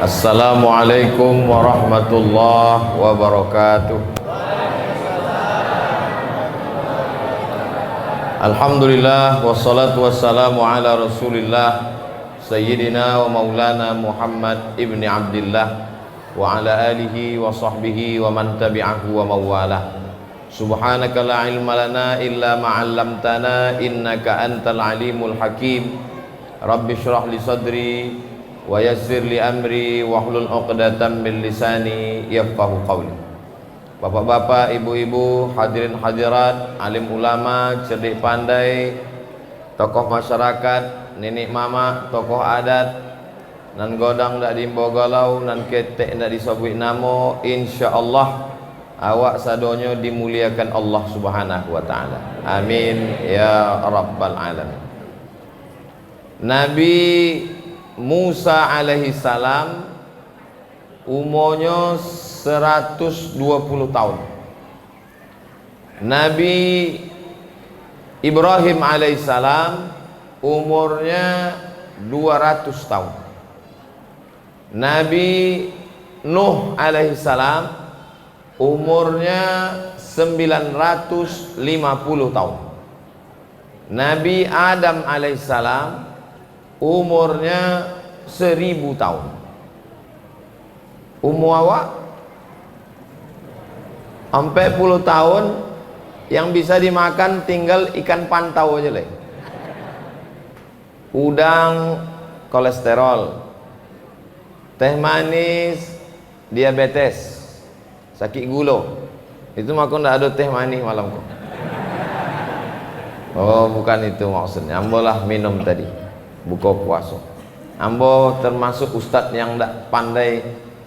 Assalamualaikum warahmatullahi wabarakatuh. Alhamdulillah wassalatu wassalamu ala Rasulillah Sayyidina wa maulana Muhammad ibni Abdillah wa ala alihi wa sahbihi wa man tabi'ahu wa mawalah. Subhanaka la ilma lana illa ma 'allamtana innaka antal alimul hakim. Rabbi shrah li sadri wa yassir li amri wahlul 'uqdatam min lisani yafqahu qawli. Bapak-bapak, ibu-ibu, hadirin hadirat, alim ulama, cerdik pandai, tokoh masyarakat, nenek mama, tokoh adat, nan godang dak dimbo galau, nan ketek dak disebut namo, insyaallah awak sadonyo dimuliakan Allah Subhanahu wa taala. Amin ya rabbal alamin. Nabi Musa alaihi salam umurnya 120 tahun. Nabi Ibrahim alaihissalam umurnya 200 tahun. Nabi Nuh alaihissalam umurnya 950 tahun. Nabi Adam alaihissalam umurnya 1000 tahun. Umur awak 40 tahun, yang bisa dimakan tinggal ikan pantau aja leh. Udang kolesterol, teh manis diabetes, sakit gula. Itu mah aku ndak ada teh manis malam kok. Oh, bukan itu maksudnya. Ambo lah minum tadi buka puasa. Ambo termasuk ustadz yang ndak pandai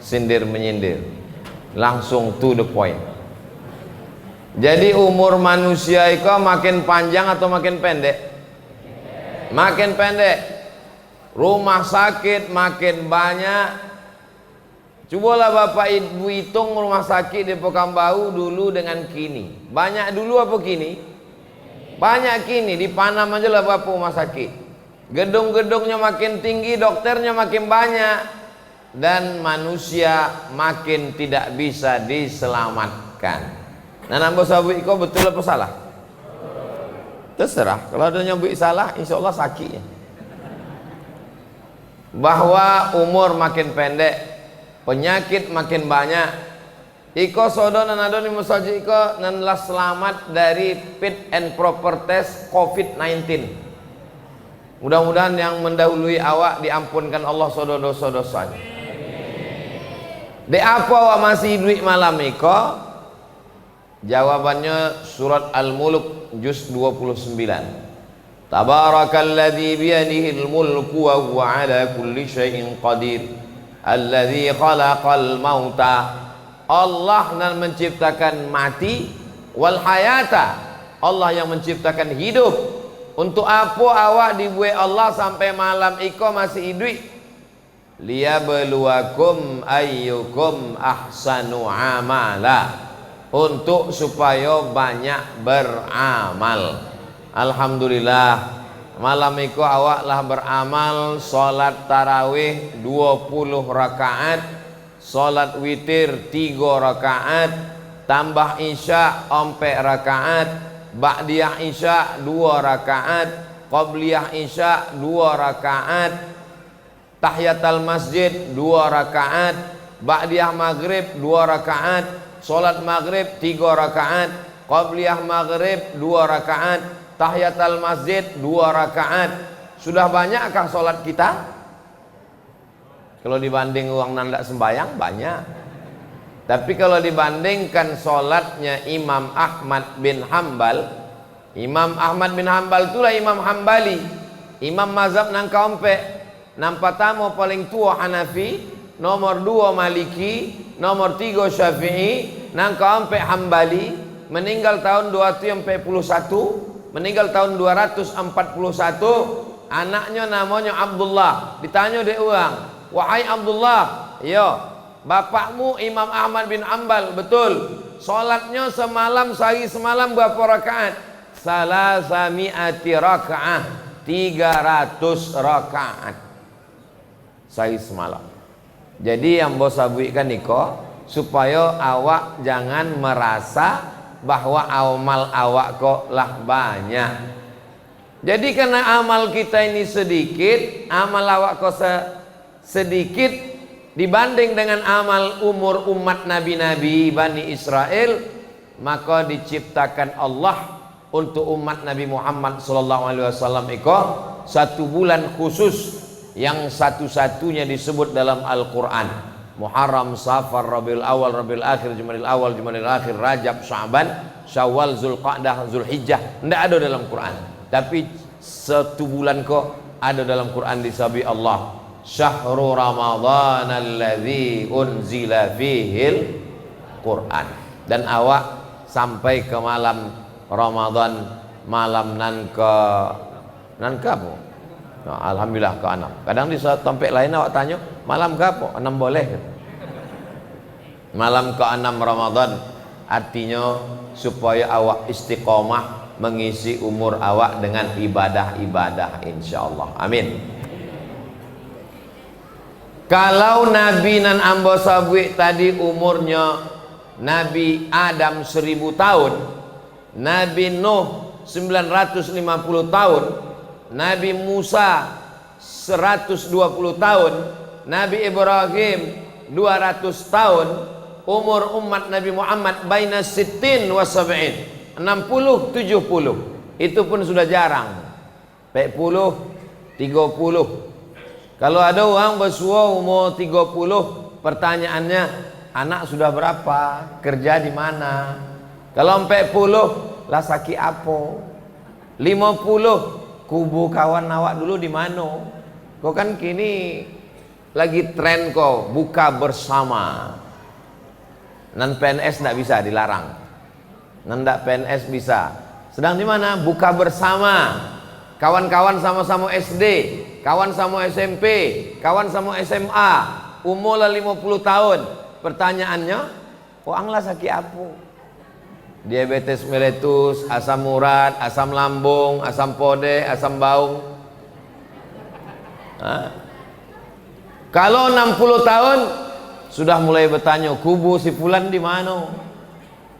sindir menyindir, langsung to the point. Jadi umur manusia itu makin panjang atau makin pendek? Makin pendek. Rumah sakit makin banyak. Cobalah bapak ibu hitung rumah sakit di Pekanbaru dulu dengan kini. Banyak dulu apa kini? Banyak kini. Di Panam aja lah bapak rumah sakit. Gedung-gedungnya makin tinggi, dokternya makin banyak, dan manusia makin tidak bisa diselamatkan. Nah, nambah sabu iko betul apa salah? Terserah. Kalau ada nyambut salah, insya Allah sakit. Bahwa umur makin pendek, penyakit makin banyak. Iko sodo nan ado ni musaji iko nan lah selamat dari fit and proper test COVID-19. Mudah-mudahan yang mendahului awak diampunkan Allah sodo dosa-dosanya. De apa awak masih duit malam iko? Jawabannya surat Al-Mulk juz 29. Tabarakalladzi biyadihil mulku wa huwa ala kulli syai'in qadir. Alladzi khalaqal mauta. Allah yang menciptakan mati wal hayata. Allah yang menciptakan hidup. Untuk apa awak dibuat Allah sampai malam iko masih hidup? Liyabluwakum ayyukum ahsanu amala. Untuk supaya banyak beramal. Alhamdulillah malam itu awak lah beramal salat tarawih 20 rakaat, salat witir 3 rakaat, tambah isya 4 rakaat, ba'diyah isya 2 rakaat, qabliyah isya 2 rakaat, tahiyatul masjid 2 rakaat, ba'diyah maghrib 2 rakaat, salat maghrib 3 rakaat, qabliyah maghrib 2 rakaat, tahiyatul masjid 2 rakaat. Sudah banyakkah salat kita? Kalau dibanding uang nandak sembayang banyak. Tapi kalau dibandingkan salatnya Imam Ahmad bin Hambal, Imam Ahmad bin Hambal itulah Imam Hambali, Imam mazhab nang kaompe, nang pertama paling tua Hanafi, nomor 2 Maliki, nomor 3 Syafi'i, nang keempat Hambali, meninggal tahun 241, meninggal tahun 241. Anaknya namanya Abdullah. Ditanya dia orang, wahai Abdullah, yo, bapakmu Imam Ahmad bin Hambal, betul. Salatnya semalam sehari semalam berapa rakaat? Salasami'ati rakaat, 300 rakaat sehari semalam. Jadi yang bos sabuikan niko supaya awak jangan merasa bahwa amal awak kok lah banyak. Jadi karena amal kita ini sedikit, amal awak kok sedikit dibanding dengan amal umur umat nabi-nabi Bani Israel, maka diciptakan Allah untuk umat Nabi Muhammad SAW iko satu bulan khusus yang satu-satunya disebut dalam Al-Quran. Muharram, Safar, Rabiul Awal, Rabiul Akhir, Jumadil Awal, Jumadil Akhir, Rajab, Sya'ban, Syawal, Zulqa'dah, Zulhijjah. Tidak ada dalam Quran. Tapi satu bulan kok ada dalam Quran disabi Allah. Syahrul Ramadhan alladzi unzila fihil Quran. Dan awak sampai ke malam Ramadan, malam nan ke apa? Nah, alhamdulillah ke 6. Kadang di tempat lain awak tanya, malam ke apa? 6 boleh. Malam ke 6 Ramadan, artinya supaya awak istiqomah mengisi umur awak dengan ibadah-ibadah, insyaallah. Amin. Kalau Nabi nan ambo sabwi tadi umurnya Nabi Adam 1000 tahun, Nabi Nuh 950 tahun, Nabi Musa 120 tahun, Nabi Ibrahim 200 tahun, umur umat Nabi Muhammad baina sittin wa sab'in, 60 70. Itu pun sudah jarang. 40 30. Kalau ada orang bersua umur 30, pertanyaannya, anak sudah berapa? Kerja di mana? Kalau 40, lah sakit apa? 50, kubu kawan awak dulu di mana? Kau kan kini lagi tren kau buka bersama. Nan PNS tidak bisa dilarang. Nan tidak PNS bisa. Sedang di mana? Buka bersama. Kawan-kawan sama-sama SD, kawan sama SMP, kawan sama SMA, umur 50 tahun. Pertanyaannya, orang lah sakit apa? Diabetes mellitus, asam urat, asam lambung, asam pode, asam baung. Kalau 60 tahun sudah mulai bertanya, kubu si fulan di mana?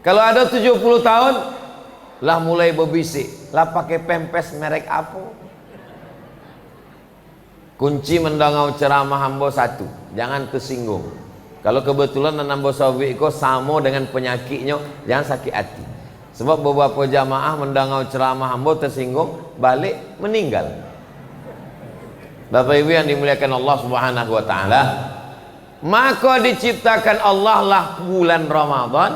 Kalau ada 70 tahun lah mulai berbisik, lah pakai pempes merek apa? Kunci mendangau ceramah hambo satu, jangan tersinggung. Kalau kebetulan nambo sawi iko sama dengan penyakitnya, jangan sakit hati. Sebab beberapa jamaah mendangau ceramah hambo tersinggung, balik meninggal. Bapak Ibu yang dimuliakan Allah Subhanahu wa taala, maka diciptakan Allah lah bulan Ramadan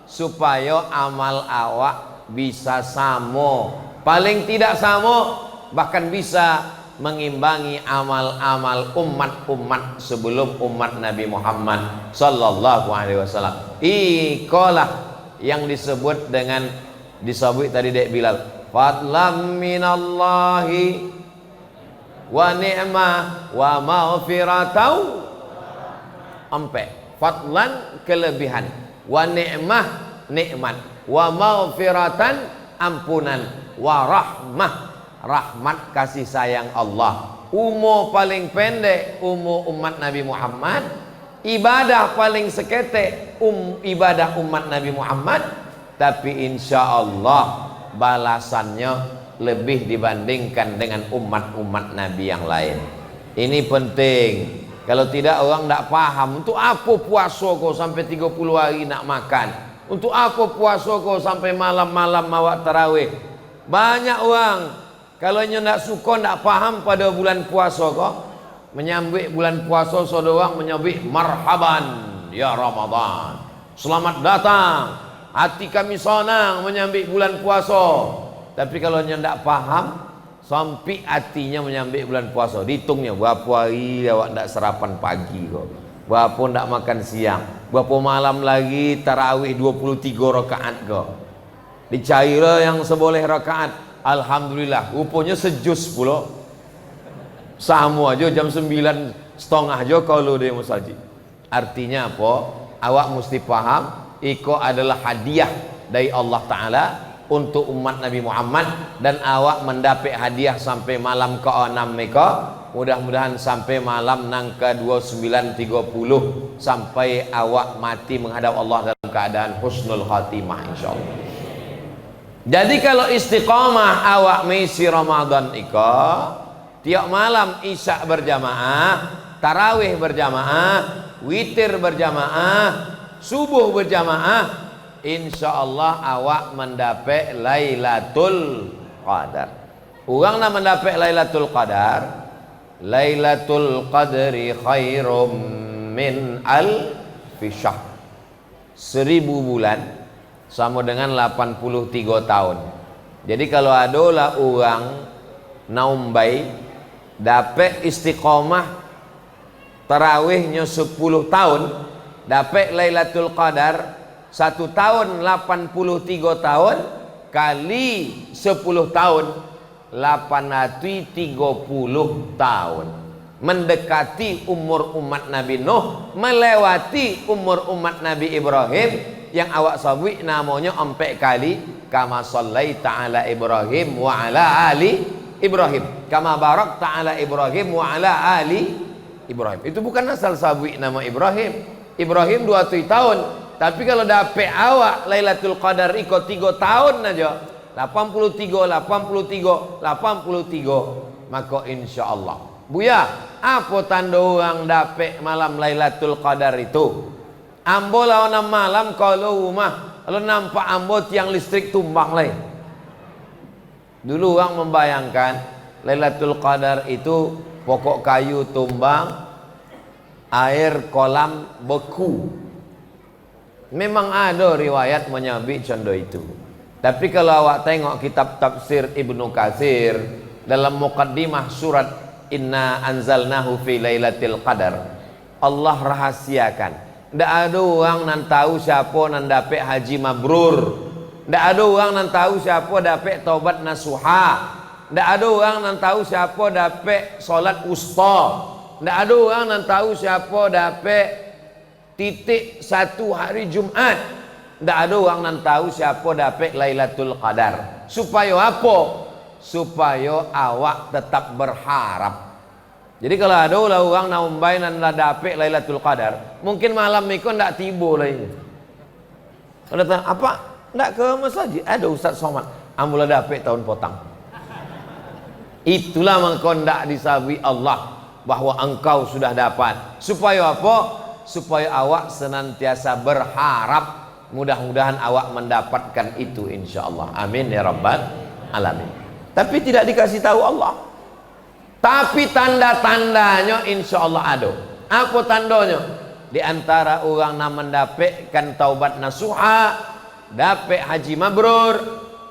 supaya amal awak bisa sama, paling tidak sama, bahkan bisa mengimbangi amal-amal umat-umat sebelum umat Nabi Muhammad sallallahu alaihi wasallam. Ikolah yang disebut dengan disebut tadi Dek Bilal, fadlam minallahi wa ni'mah wa maghfiratau. Fadlan kelebihan, wa ni'mah nikmat, wa maghfiratan ampunan, wa rahmah rahmat kasih sayang Allah. Umur paling pendek umur umat Nabi Muhammad, ibadah paling seketek ibadah umat Nabi Muhammad, tapi insya Allah balasannya lebih dibandingkan dengan umat-umat Nabi yang lain. Ini penting. Kalau tidak orang tidak paham, untuk apa puasa kau sampai 30 hari nak makan? Untuk apa puasa kau sampai malam-malam awak tarawih? Banyak orang kalau tidak suka, tidak paham pada bulan puasa kok, menyambut bulan puasa saudara menyambut marhaban ya Ramadan, selamat datang, hati kami senang menyambut bulan puasa. Tapi kalau tidak paham, sampai hatinya menyambut bulan puasa, dihitungnya berapa hari awak tidak sarapan pagi kok, berapa tidak makan siang, berapa malam lagi tarawih 23 rakaat kok, dicarilah yang seboleh rakaat. Alhamdulillah, rupanya sejus pula. Sama aja jam 9:30 aja kalau dia musajid. Artinya apa? Awak mesti paham, iko adalah hadiah dari Allah Ta'ala untuk umat Nabi Muhammad, dan awak mendapat hadiah sampai malam ke-6 mereka mudah-mudahan sampai malam nang ke 29.30 sampai awak mati menghadap Allah dalam keadaan husnul khatimah insyaallah. Jadi kalau istiqamah awak mengisi Ramadan iko tiap malam isya berjamaah, tarawih berjamaah, witir berjamaah, subuh berjamaah, insyaallah awak mendapat Lailatul Qadar. Orang nak mendapat Lailatul Qadar, Lailatul Qadri khairum min alfi syahr. 1000 bulan sama dengan 83 tahun. Jadi kalau adalah orang naumbai dapat istiqomah tarawihnya 10 tahun, dapat Lailatul Qadar 1 tahun 83 tahun kali 10 tahun 830 tahun, mendekati umur umat Nabi Nuh, melewati umur umat Nabi Ibrahim yang awak sabui namanya 4 kali, kama sallaita ala Ibrahim wa ala ali Ibrahim, kama barakta ala Ibrahim wa ala ali Ibrahim. Itu bukan asal sabui nama Ibrahim. Ibrahim 200 tahun, tapi kalau dapat awak Lailatul Qadar iko 3 tahun aja, 83, maka insyaallah. Buya, apa tanda orang dapat malam Lailatul Qadar itu? Ambo lawan malam kalau rumah, kalau nampak ambo tiang listrik tumbang lain. Dulu orang membayangkan Lailatul Qadar itu pokok kayu tumbang, air kolam beku. Memang ada riwayat menyabit contoh itu. Tapi kalau awak tengok kitab tafsir Ibnu Katsir dalam muqaddimah surat Inna anzalnahu fi lailatul qadar, Allah rahasiakan. Tidak ada orang nan tahu siapa nan dapat haji mabrur. Tidak ada orang nan tahu siapa dapat taubat nasuha. Tidak ada orang nan tahu siapa dapat solat wusta. Tidak ada orang nan tahu siapa dapat titik 1 hari Jumat. Tidak ada orang nan tahu siapa dapat Lailatul Qadar. Supaya apa? Supaya awak tetap berharap. Jadi kalau ada orang naumbai nan dapat Lailatul Qadar, mungkin malam itu tidak tiba lagi. Kalau datang apa? Tidak ke masjid. Ada Ustaz Somad, ambil dapat tahun potang. Itulah mengkau tidak disabui Allah bahwa engkau sudah dapat. Supaya apa? Supaya awak senantiasa berharap. Mudah-mudahan awak mendapatkan itu insyaallah. Amin ya rabbal alamin. Tapi tidak dikasih tahu Allah. Tapi tanda-tandanya insyaallah ada. Apa tandanya? Di antara orang yang mendapatkan taubat nasuha, dapat haji mabrur,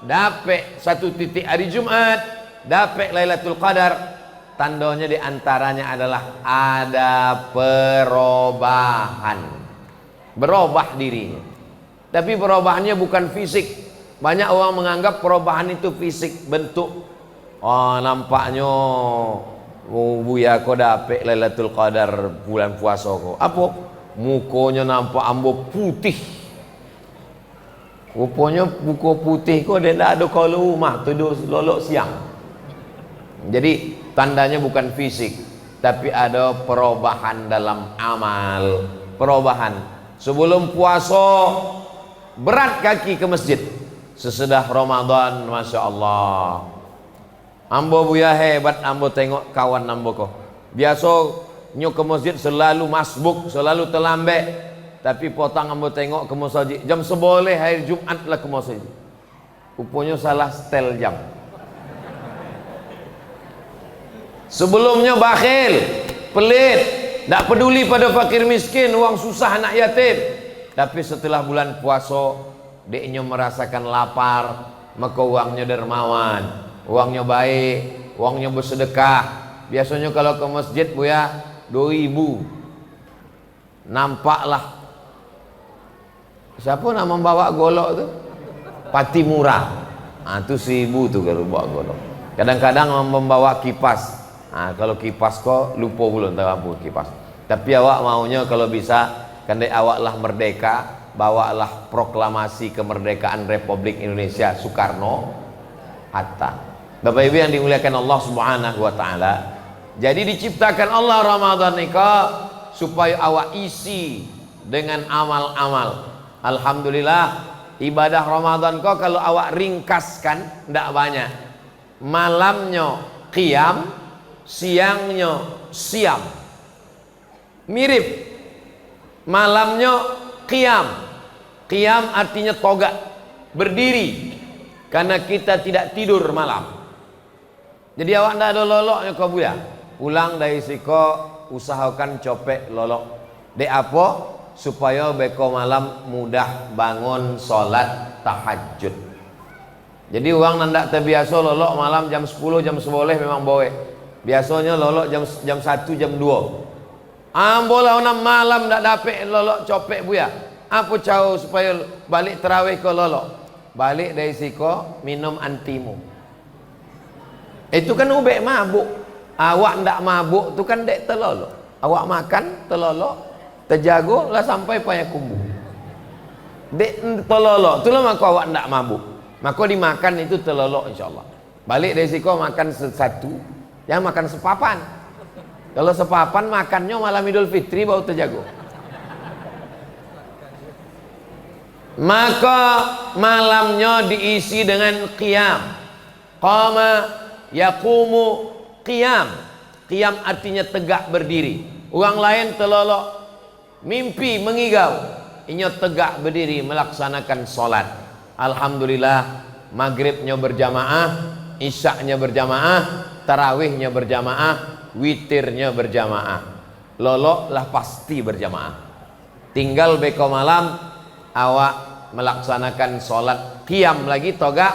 dapat 1 titik hari Jumat, dapat Lailatul Qadar. Tandanya di antaranya adalah ada perubahan. Berubah dirinya. Tapi perubahannya bukan fisik. Banyak orang menganggap perubahan itu fisik, bentuk. Oh, nampaknya buya kau dapat Lailatul Qadar bulan puasa kau. Apa? Mukanya nampak ambo putih. Rupanya muka putih kau dia tak ada kalau rumah tu lolok siang. Jadi tandanya bukan fisik, tapi ada perubahan dalam amal. Perubahan. Sebelum puasa berat kaki ke masjid, sesudah Ramadan Masya Allah ambo buya hebat, ambo tengok kawan ambo kok biasa nyo ke masjid selalu masbuk, selalu terlambat, tapi potang ambo tengok ke masjid jam 11 hari Jumat lah ke masjid, rupanya salah setel jam. Sebelumnya bakhil, pelit, tak peduli pada fakir miskin, uang susah anak yatim. Tapi setelah bulan puasa dia merasakan lapar, maka uangnya dermawan, uangnya baik, uangnya bersedekah. Biasanya kalau ke masjid buya 2000, nampaklah siapa nak membawa golok tu? Pati murah. Itu 1000 tu kalau bawa golok. Kadang-kadang membawa kipas. Kalau kipas kok lupa belum tahu kipas. Tapi awak maunya kalau bisa kandai awaklah merdeka, bawalah proklamasi kemerdekaan Republik Indonesia Soekarno Hatta. Bapak Ibu yang dimuliakan Allah Subhanahu wa taala, Jadi diciptakan Allah Ramadan nika supaya awak isi dengan amal-amal. Alhamdulillah ibadah Ramadan kok kalau awak ringkaskan ndak banyak. Malamnya qiyam, siangnya siam. Mirip. Malamnya qiyam. Qiyam artinya togak, berdiri. Karena kita tidak tidur malam. Jadi awak ndak ada loloknya kau buya. Pulang dari siko usahakan copek lolok. Dek apa? Supaya beko malam mudah bangun sholat tahajud. Jadi orang nandak terbiasa lolok malam jam 10 jam 11 memang boleh. Biasanya lolok jam 1 jam 2. Ambola orang malam ndak dapat lolok copek buya. Apa cara supaya balik terawih ke lolok? Balik dari siko minum antimu. Itu kan ubek mabuk. Awak ndak mabuk tu kan dek telolok. Awak makan telolok, terjago lah sampai payakumbuh. Dek telolok tu lah maka awak ndak mabuk. Maka dimakan itu telolok insyaallah. Balik dari siko makan satu, jangan makan sepapan. Kalau sepapan makannya malam Idul Fitri baru terjago. Maka malamnya diisi dengan qiyam. Qama yaqumu qiyam. Qiyam artinya tegak berdiri. Orang lain telolok mimpi mengigau, inya tegak berdiri melaksanakan solat. Alhamdulillah maghribnya berjamaah, isyaknya berjamaah, tarawihnya berjamaah, witirnya berjamaah. Lolok lah pasti berjamaah. Tinggal beko malam awak melaksanakan solat qiyam lagi toga,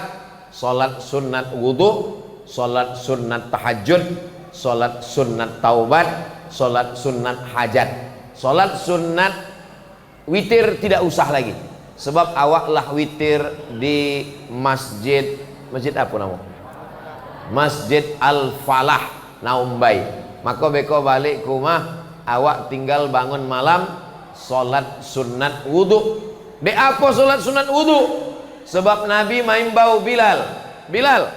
solat sunat wudu, solat sunat tahajud, solat sunat taubat, solat sunat hajat. Solat sunat witir tidak usah lagi. Sebab awak lah witir di masjid apa nama? Masjid Al-Falah Naumbai. Maka beko balik ke rumah awak tinggal bangun malam solat sunat wudu. De apa solat sunat wudu? Sebab Nabi main bau Bilal. Bilal,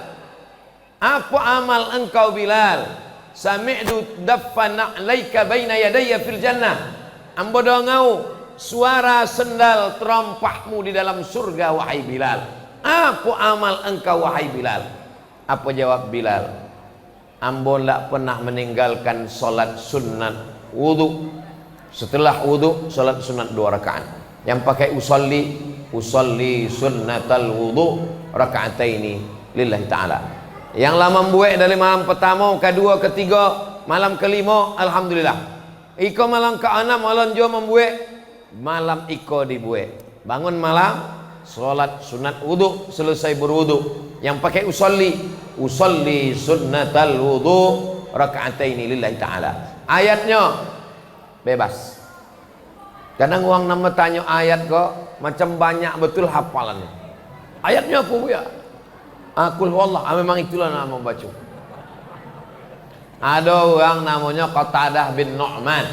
apa amal engkau Bilal? Sami'tu daffana 'alaika baina yadayya fil jannah. Ambo dongau suara sendal terompahmu di dalam surga wahai Bilal. Apa amal engkau wahai Bilal? Apa jawab Bilal? Ambo tak pernah meninggalkan solat sunat wudu. Setelah wudu solat sunat 2 rakaat. Yang pakai usolli sunnatal wudu raka'ataini lillahi ta'ala. Yang lama membuat dari malam pertama, kedua, ketiga, malam kelima, alhamdulillah. Iko malam ke-6 malam jua membuat, malam iko dibuat. Bangun malam, solat sunat wudu, selesai berwudu. Yang pakai usolli sunnatal wudu raka'ataini lillahi ta'ala. Ayatnya bebas. Kadang orang nama tanya ayat kok macam banyak betul hafalannya. Ayatnya apa ya? Qul huwallah, memang itulah nama baca. Ada orang namanya Qatadah bin Nu'man.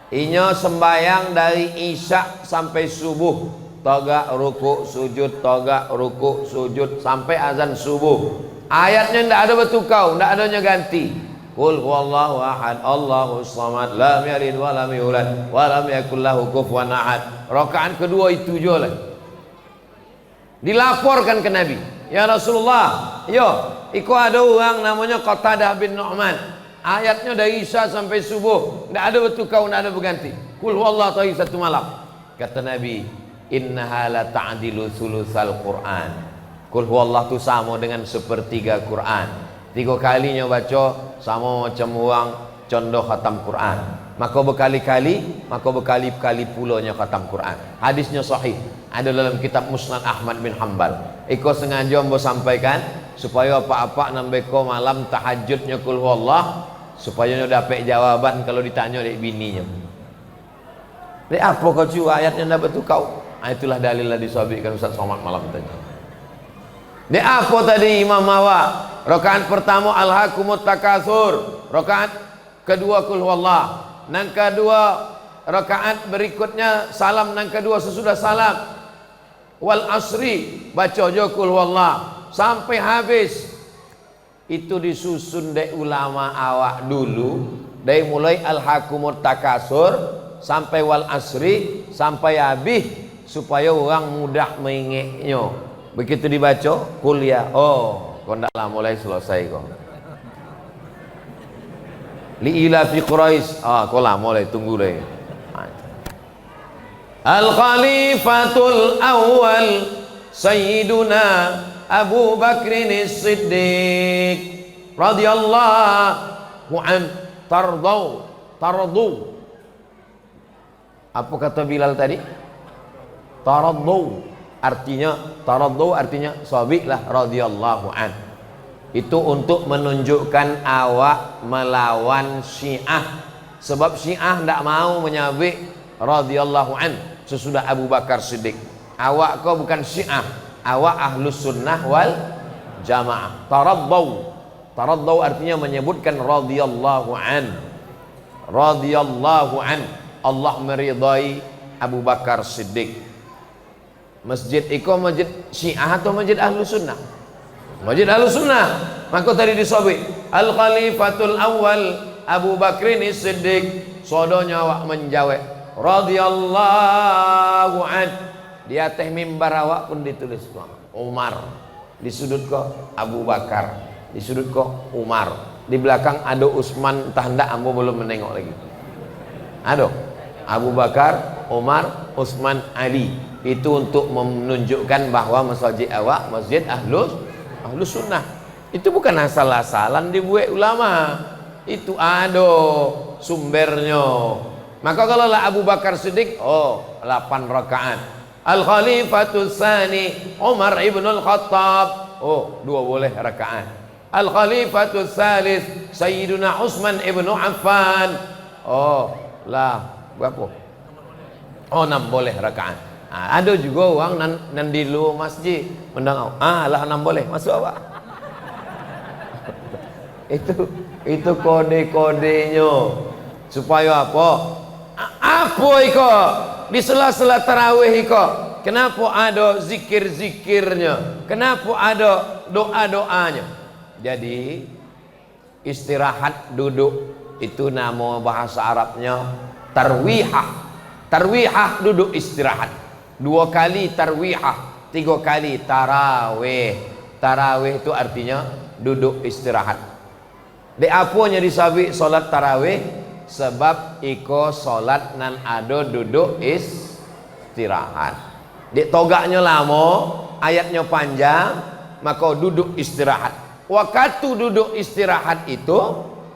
Inya sembayang dari isya sampai subuh, toga ruku sujud, toga ruku sujud sampai azan subuh. Ayatnya tidak ada bertukar, tidak adanya ganti. Qul huwallahu ahad, Allahus samad, lam yalid wa lam yulad wa lam yakul lahu kufuwan ahad. Rakaat kedua itu je lah. Dilaporkan ke Nabi, ya Rasulullah, yo, iko ada orang namanya Qatadah bin Nu'man. Ayatnya dari isya sampai subuh, tidak ada bertukar, tidak ada berganti. Qul huwallahu tahi satu malam. Kata Nabi, innaha la ta'dilu thulutsal Qur'an. Qul huwallahu tu sama dengan sepertiga Quran. 3 kalinya baca sama macam orang contoh khatam Quran. Maka berkali-kali pulanya khatam Quran. Hadisnya sahih, ada dalam kitab Musnad Ahmad bin Hanbal. Iko sengaja mau sampaikan supaya apa-apa nambeko malam tahajudnya Qul huwallah, supaya dapat jawaban kalau ditanya oleh bininya. Dek apa kau cuba ayatnya dapat tu kau? Itulah dalil lah disabikan Ustaz Somad malam tadi. Dek apa tadi Imam awak? Rakaat pertama alhaakumut takatsur, rakaat kedua Qul huwallah. Nang kedua rakaat berikutnya salam, nang kedua sesudah salam wal asri baca jo Qul huwallah sampai habis. itu disusun dari ulama awak dulu, dari mulai al-hakumut takasur sampai wal asri sampai habis, supaya orang mudah mengingatnya. Begitu dibaca kuliah, oh kau ndak lah mulai selesai kau. Li ila fi Quraisy, kau lah mulai tunggu deh. Al Khalifatul Awwal Sayyiduna Abu Bakrin As-Siddiq radhiyallahu an tardu. Apa kata Bilal tadi? Tardu artinya sabiqlah radhiyallahu an. Itu untuk menunjukkan awak melawan Syiah, sebab Syiah tidak mau menyabik radhiyallahu an sesudah Abu Bakar Siddiq. Awak kau bukan Syiah, awak ahlus sunnah wal jamaah. Taraddu artinya menyebutkan radhiyallahu an. Allah meridai Abu Bakar Siddiq. Masjid iko masjid Syiah atau masjid ahlus sunnah? Masjid ahlus sunnah. Maka tadi disebut al khalifatul awal Abu Bakrin Siddiq. Sodonya awak menjawab radhiyallahu an. Di atas mimbar awak pun ditulis Umar, di sudut kok Abu Bakar, di sudut kok Umar, di belakang ada Utsman, tanda ambo belum menengok lagi. Ada Abu Bakar, Umar, Utsman, Ali. Itu untuk menunjukkan bahwa masjid awak masjid ahlus sunnah. Itu bukan asal-asalan dibuat ulama, itu ada sumbernya. Maka kalau lah Abu Bakar Siddiq, 8 rakaat. Al Khalifatus Tsani Umar ibn al-Khattab, 2 boleh rakaat. Al Khalifatus Tsalits Sayyiduna Utsman ibn Affan, berapa? 6 boleh rakaat. Ada juga orang nan di luar masjid mendang, lah 6 boleh masuk awak. itu kode-kodenya supaya apa? Apa iko di sela-sela tarawih iko? Kenapa ada zikir-zikirnya? Kenapa ada doa-doanya? Jadi istirahat duduk itu nama bahasa Arabnya tarwihah. Tarwihah duduk istirahat. 2 kali tarwihah, 3 kali tarawih. Tarawih itu artinya duduk istirahat. Di apanya disabik solat tarawih? Sebab iko solat nan ada duduk istirahat. Di togaknya lama, ayatnya panjang, maka duduk istirahat. Waktu duduk istirahat itu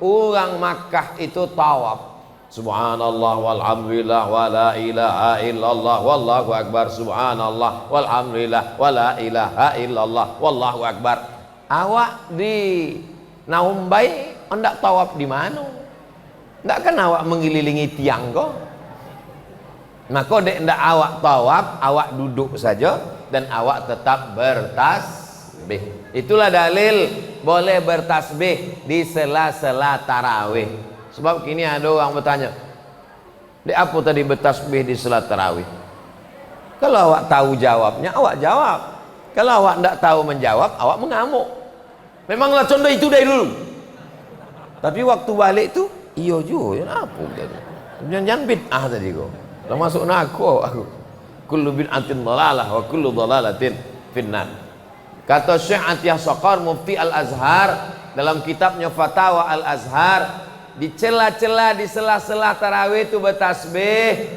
orang Makkah itu tawaf. Subhanallah walhamdulillah wala ilaha illallah wallahu akbar. Subhanallah walhamdulillah wala ilaha illallah wallahu akbar. Awak di Naumbai hendak tawaf di mana? Ndak kan awak mengelilingi tiang kok. Maka dek ndak awak tawaf, awak duduk saja dan awak tetap bertasbih. Itulah dalil boleh bertasbih di sela-sela tarawih. Sebab kini ada orang bertanya, dek apa tadi bertasbih di sela tarawih? Kalau awak tahu jawabnya, awak jawab. Kalau awak ndak tahu menjawab, awak mengamuk. Memanglah contoh itu dari dulu. Tapi waktu balik tu iyo juga, apa gitu. Jangan bid'ah tadi kok. Termasuk aku. Kullu bid'atin dhalalah wa kullu dhalalatin finnar. Kata Syekh Atiyah Saqar Mufti Al-Azhar dalam kitabnya Fatawa Al-Azhar, di cela-cela di sela-sela tarawih itu bertasbih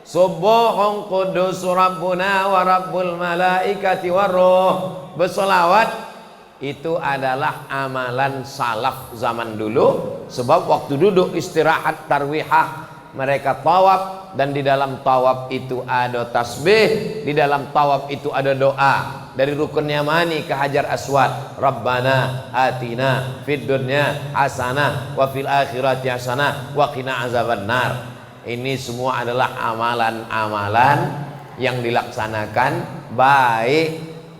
Subuhun qudus rabbuna wa rabbul malaikati warruh. Bersolawat itu adalah amalan salaf zaman dulu. Sebab waktu duduk istirahat tarwihah mereka tawaf, dan di dalam tawaf itu ada tasbih, di dalam tawaf itu ada doa. Dari rukun yamani ke hajar aswad, Rabbana atina fid dunya hasanah wa fil akhirati hasanah wa qina azabannar. Ini semua adalah amalan-amalan yang dilaksanakan baik,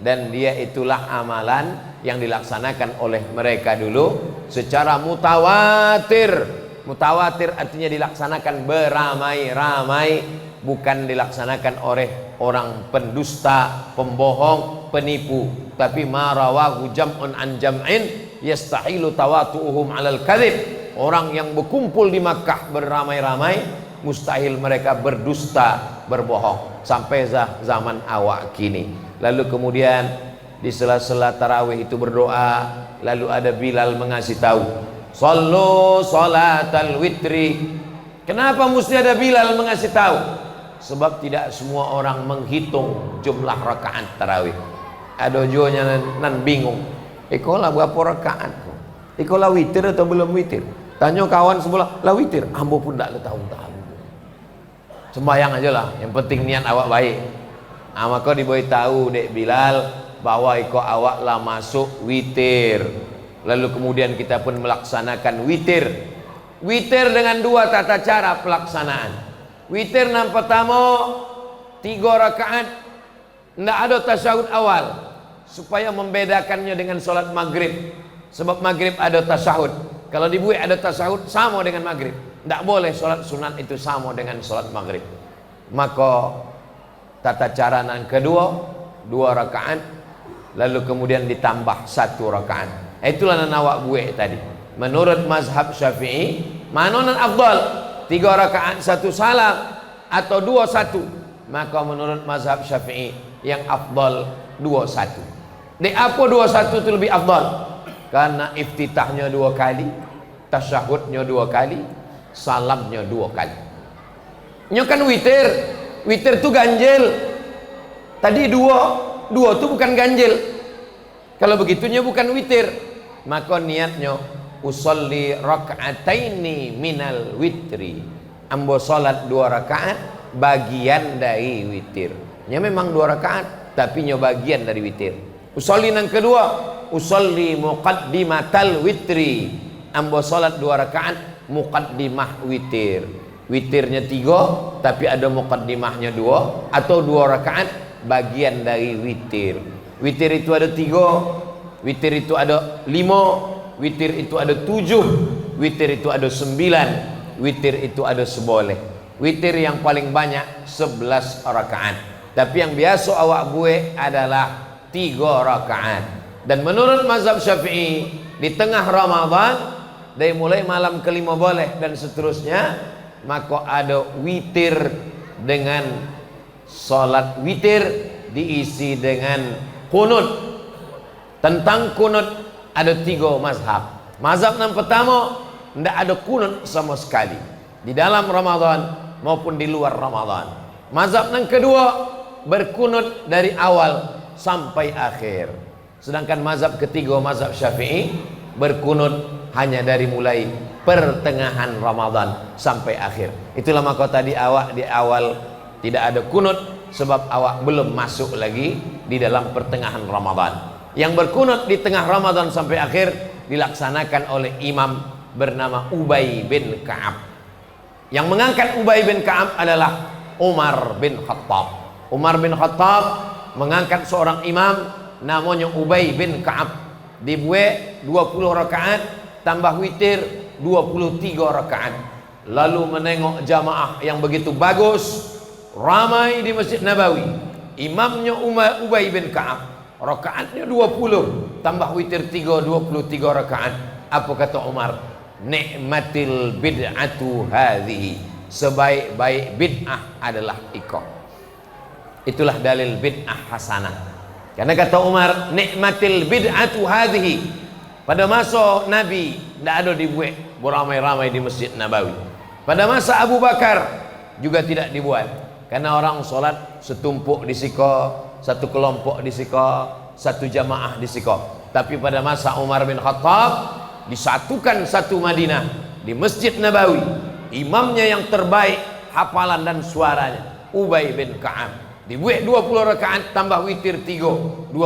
dan dia itulah amalan yang dilaksanakan oleh mereka dulu secara mutawatir. Mutawatir artinya dilaksanakan beramai-ramai, bukan dilaksanakan oleh orang pendusta, pembohong, penipu. Tapi ma rawahu jam'un an jam'in yastahilu tawatu'uhum 'alal kadhib. Orang yang berkumpul di Makkah beramai-ramai, mustahil mereka berdusta, berbohong sampai zaman awak kini. Lalu kemudian di sela-sela tarawih itu berdoa, lalu ada Bilal mengasih tahu, "Shallu salatal witri." Kenapa mesti ada Bilal mengasih tahu? Sebab tidak semua orang menghitung jumlah rakaat tarawih. Ada jonya nan bingung. Ikola berapa rakaat? Ikola witir atau belum witir? Tanya kawan sebelah, lah witir. Ambo pun tak tahu. Sembahyang aja lah. Yang penting niat awak baik. Maka diboy tahu dek Bilal bahwa iko awak lah masuk witir. Lalu kemudian kita pun melaksanakan witir. Witir dengan dua tata cara pelaksanaan. Witir yang pertama 3 rakaat, tidak ada tasyahud awal supaya membedakannya dengan sholat maghrib. Sebab maghrib ada tasyahud. Kalau dibuat ada tasyahud sama dengan maghrib. Tidak boleh sholat sunat itu sama dengan sholat maghrib. Maka tata cara yang kedua 2 rakaat, lalu kemudian ditambah 1 rakaat. Itulah yang awak buat tadi. Menurut mazhab Syafi'i, mana yang afdal? 3 rakaat 1 salam atau 2-1? Maka menurut mazhab Syafi'i yang afdal 2-1. Di apa 2-1 itu lebih afdal? Karena iftitahnya 2 kali, tasyahudnya 2 kali, salamnya 2 kali. Nya kan witir. Witir itu ganjil. Tadi 2 itu bukan ganjil. Kalau begitunya bukan witir. Maka niatnya usolli raka'ataini minal witri. Ambo salat 2 rakaat bagian dari witir. Nya memang 2 rakaat tapi nya bagian dari witir. Usolli yang kedua, usolli muqaddimatal witri. Ambo salat 2 rakaat muqaddimah witir. Witirnya 3 tapi ada muqaddimahnya 2, atau 2 rakaat bagian dari witir. Witir itu ada 3, witir itu ada 5, witir itu ada 7, witir itu ada 9, witir itu ada 11. Witir yang paling banyak 11 rakaat. Tapi yang biasa awak buat adalah 3 rakaat. Dan menurut mazhab Syafi'i, di tengah Ramadan dari mulai malam kelima boleh dan seterusnya, maka ada witir dengan salat witir diisi dengan kunut. Tentang kunut ada 3 mazhab. Mazhab yang pertama, tidak ada kunut sama sekali di dalam Ramadan maupun di luar Ramadan. Mazhab yang kedua, berkunut dari awal sampai akhir. Sedangkan mazhab ketiga, mazhab Syafi'i, berkunut hanya dari mulai pertengahan Ramadan sampai akhir. Itulah maka tadi awak di awal tidak ada kunut, sebab awak belum masuk lagi di dalam pertengahan Ramadan. Yang berkunut di tengah Ramadan sampai akhir dilaksanakan oleh imam bernama Ubay bin Ka'ab. Yang mengangkat Ubay bin Ka'ab adalah Umar bin Khattab. Umar bin Khattab mengangkat seorang imam namanya Ubay bin Ka'ab. Dibuat 20 rakaat tambah witir 23 rakaat. Lalu menengok jamaah yang begitu bagus, ramai di Masjid Nabawi. Imamnya Ubay bin Ka'ab, rakaatnya 20 tambah witir 23 rakaat. Apa kata Umar? Ni'matil bid'atu hadhihi. Sebaik-baik bid'ah adalah iko. Itulah dalil bid'ah hasanah. Karena kata Umar, nikmatil bid'atu hadhihi. Pada masa Nabi tidak ada dibuat beramai-ramai di Masjid Nabawi. Pada masa Abu Bakar juga tidak dibuat. Karena orang solat setumpuk di siko, satu kelompok di siko, satu jamaah di siko. Tapi pada masa Umar bin Khattab disatukan satu Madinah di Masjid Nabawi. Imamnya yang terbaik hafalan dan suaranya, Ubay bin Ka'ab. Dibuat 20 rakaat tambah witir 23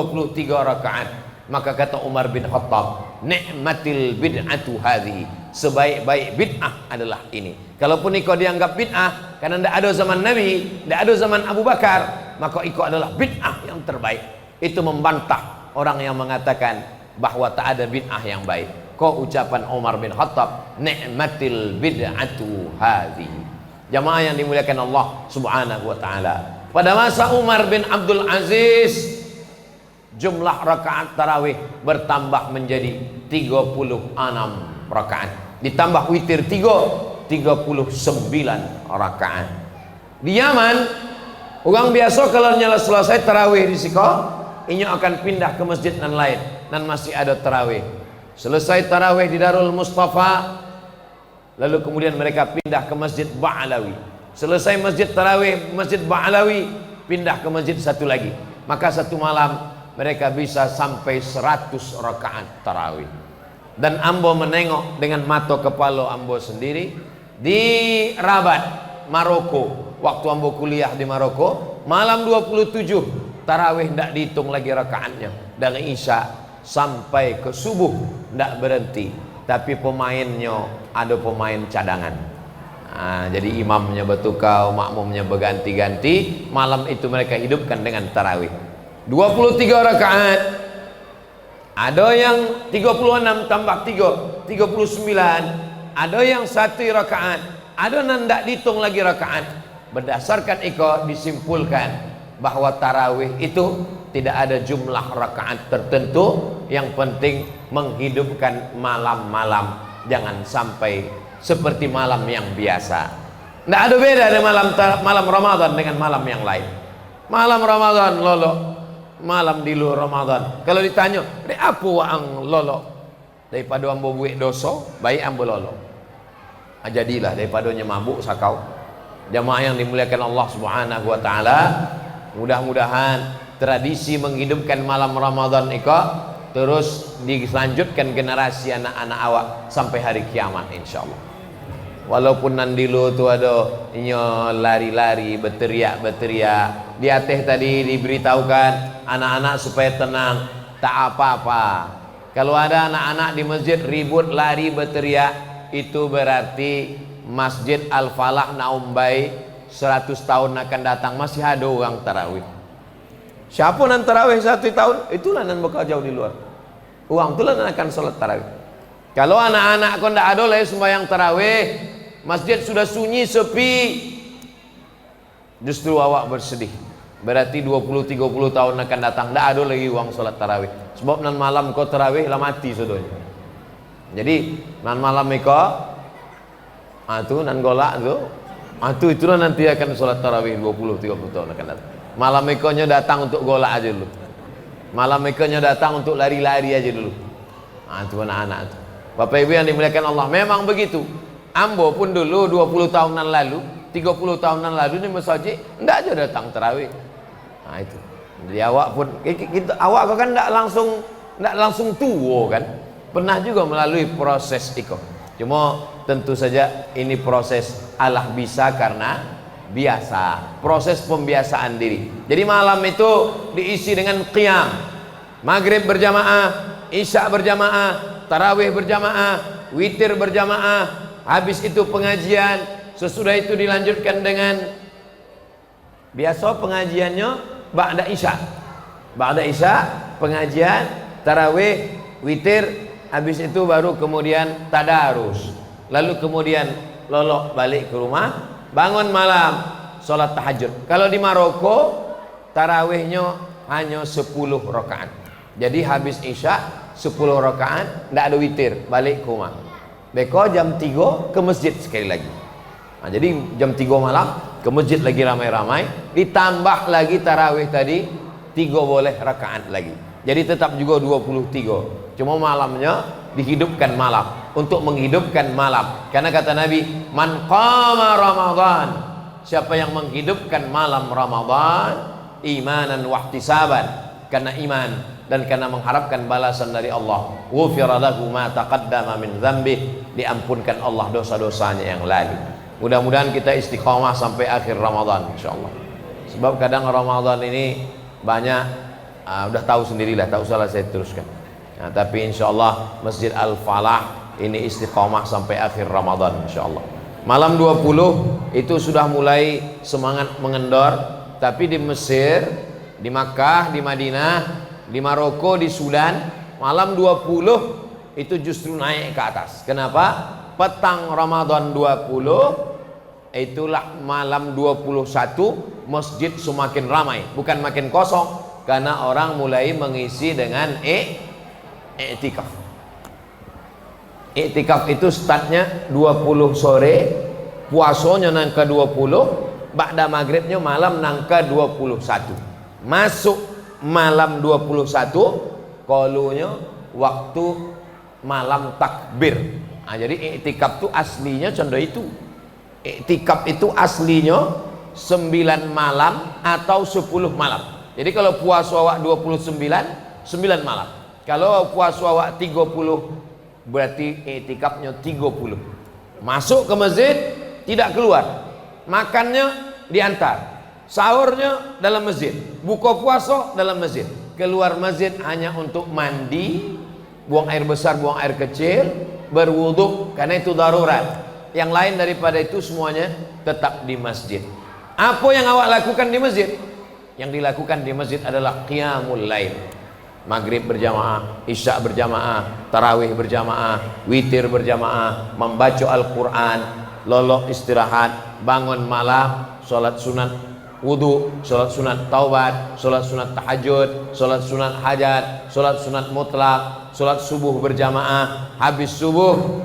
rakaat. Maka kata Umar bin Khattab, ni'matil bid'atu hadhihi. Sebaik-baik bid'ah adalah ini. Kalaupun ikut dianggap bid'ah karena tidak ada zaman Nabi, tidak ada zaman Abu Bakar, maka ikut adalah bid'ah yang terbaik. Itu membantah orang yang mengatakan bahwa tak ada bid'ah yang baik. Kau ucapan Umar bin Khattab, ni'matil bid'atu hadhihi. Jamaah yang dimuliakan Allah Subhanahu wa taala. Pada masa Umar bin Abdul Aziz, jumlah rakaat tarawih bertambah menjadi 36 rakaat. Ditambah witir 39 rakaat. Di Yaman, orang biasa kalau nyala selesai tarawih di siko, inyo akan pindah ke masjid nan lain, nan masih ada tarawih. Selesai tarawih di Darul Mustafa, lalu kemudian mereka pindah ke Masjid Ba'alawi. Selesai masjid tarawih, Masjid Ba'alawi, pindah ke masjid satu lagi. Maka satu malam mereka bisa sampai 100 rakaat tarawih. Dan ambo menengok dengan mata kepala ambo sendiri di Rabat, Maroko. Waktu ambo kuliah di Maroko, malam 27 tarawih tidak dihitung lagi rakaatnya. Dari Isya sampai ke subuh tidak berhenti. Tapi pemainnya ada pemain cadangan. Jadi imamnya bertukar, makmumnya berganti-ganti. Malam itu mereka hidupkan dengan tarawih 23 rakaat. Ada yang 36 tambah 3 39. Ada yang 1 rakaat. Ada yang tidak dihitung lagi rakaat. Berdasarkan itu disimpulkan bahwa tarawih itu tidak ada jumlah rakaat tertentu. Yang penting menghidupkan malam-malam. Jangan sampai seperti malam yang biasa. Tidak ada beda dengan malam Ramadan dengan malam yang lain. Malam Ramadan lolo, malam di luar Ramadan. Kalau ditanya, apa waang lolo? Daripada ambo buik doso, baik ambo lolo. Jadilah daripada mabuk sakau. Jamaah yang dimuliakan Allah Subhanahu wa taala, mudah-mudahan tradisi menghidupkan malam Ramadan itu terus dilanjutkan generasi anak-anak awak sampai hari kiamat insyaallah. Walaupun nandilu tu ada inyo lari-lari, berteriak-berteriak. Di atas tadi diberitahukan anak-anak supaya tenang, tak apa-apa. Kalau ada anak-anak di masjid ribut, lari, berteriak, itu berarti Masjid Al-Falah Naumbai 100 tahun akan datang masih ada orang tarawih. Siapa nan tarawih 1 tahun, itulah nan bakal jauh di luar. Uang itulah nan akan salat tarawih. Kalau anak-anak kau ndak ada lah sembahyang tarawih, masjid sudah sunyi sepi, justru awak bersedih. Berarti 20-30 tahun akan datang ndak ada lagi uang salat tarawih. Sebab nan malam kau tarawih lah mati sudonya. Jadi nan malam iko tu nan golak tu itulah nanti akan salat tarawih 20-30 tahun akan datang. Malam ikonnya datang untuk golak aja dulu. Malam ikonnya datang untuk lari-lari aja dulu. Itu anak-anak tu. Bapak Ibu yang dimuliakan Allah, memang begitu. Ambo pun dulu 20 tahunan lalu, 30 tahunan lalu di masjid ndak aja datang tarawih. Itu. Jadi awak pun awak kan ndak langsung tua kan. Pernah juga melalui proses itu. Cuma tentu saja ini proses Allah bisa karena biasa, proses pembiasaan diri. Jadi malam itu diisi dengan qiyam, maghrib berjamaah, isya berjamaah, tarawih berjamaah, witir berjamaah. Habis itu pengajian, sesudah itu dilanjutkan dengan biasa pengajiannya ba'da isya. Ba'da isya pengajian, tarawih, witir, habis itu baru kemudian tadarus. Lalu kemudian lolok balik ke rumah, bangun malam, sholat tahajud. Kalau di Maroko tarawihnya hanya 10 rakaat. Jadi habis isya 10 rakaat, tidak ada witir, balik ke rumah. Beko jam 3 ke masjid sekali lagi. Jadi jam 3 malam ke masjid lagi ramai-ramai, ditambah lagi tarawih tadi 3 boleh rakaat lagi. Jadi tetap juga 23. Cuma malamnya dihidupkan malam, untuk menghidupkan malam. Karena kata Nabi, man qama Ramadan, siapa yang menghidupkan malam Ramadan imanan wahtisaban, karena iman dan karena mengharapkan balasan dari Allah, ghufira lahu ma taqaddama min dzambih, diampunkan Allah dosa-dosanya yang lalu. Mudah-mudahan kita istiqamah sampai akhir Ramadan insyaallah. Sebab kadang Ramadan ini banyak udah tahu sendirilah, tak usahlah saya teruskan. Tapi insyaallah Masjid Al-Falah ini istiqamah sampai akhir Ramadan insyaallah. Malam 20 itu sudah mulai semangat mengendor, tapi di Mesir, di Makkah, di Madinah, di Maroko, di Sudan, malam 20 itu justru naik ke atas. Kenapa? Petang Ramadan 20 itulah malam 21 masjid semakin ramai, bukan makin kosong, karena orang mulai mengisi dengan i'tikaf. Iktikaf itu startnya 20 sore, puasanya nang ke 20, ba'da maghribnya malam nang ke 21. Masuk malam 21, kolunya waktu malam takbir. Nah, jadi iktikaf itu aslinya contoh itu. Iktikaf itu aslinya 9 malam atau 10 malam. Jadi kalau puasa awak 29, 9 malam. Kalau puasa awak 30, berarti iktikafnya 30. Masuk ke masjid, tidak keluar. Makannya diantar. Sahurnya dalam masjid. Buka puasa dalam masjid. Keluar masjid hanya untuk mandi, buang air besar, buang air kecil, berwudu karena itu darurat. Yang lain daripada itu semuanya tetap di masjid. Apa yang awak lakukan di masjid? Yang dilakukan di masjid adalah qiyamul lail. Maghrib berjamaah, isya berjamaah, tarawih berjamaah, witir berjamaah, membaca Al-Quran, lolok istirahat, bangun malam, sholat sunat wudu, sholat sunat taubat, sholat sunat tahajud, sholat sunat hajat, sholat sunat mutlak, sholat subuh berjamaah, habis subuh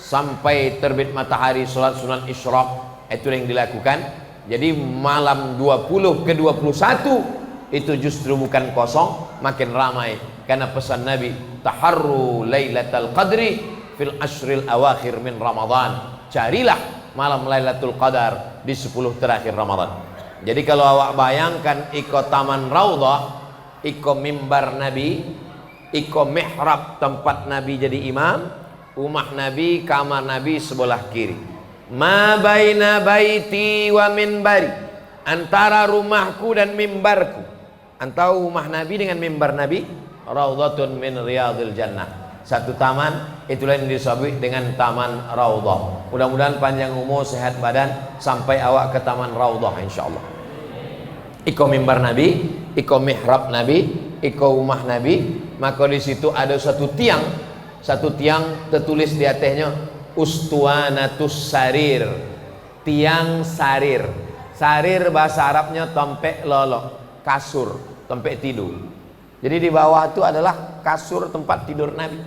sampai terbit matahari, sholat sunat isyraq. Itu yang dilakukan. Jadi malam 20 ke 21 itu justru bukan kosong, makin ramai karena pesan Nabi, taharru lailatul qadri fil ashril awakhir min Ramadan. Carilah malam Lailatul Qadar di 10 terakhir Ramadan. Jadi kalau awak bayangkan iko taman Raudhah, iko mimbar Nabi, iko mihrab tempat Nabi jadi imam, rumah Nabi, kamar Nabi sebelah kiri. Ma baina baiti wa minbari, antara rumahku dan mimbarku, antara rumah Nabi dengan mimbar Nabi, raudhatun min riyadil jannah, satu taman, itulah yang disebut dengan taman Raudhah. Mudah-mudahan panjang umur, sehat badan sampai awak ke taman Raudhah insyaallah. Iko mimbar Nabi, iko mihrab Nabi, iko rumah Nabi. Maka di situ ada satu tiang tertulis di atasnya ustuanatus sarir, tiang sarir. Sarir bahasa Arabnya tempat lolok, kasur, tempat tidur. Jadi di bawah itu adalah kasur tempat tidur Nabi.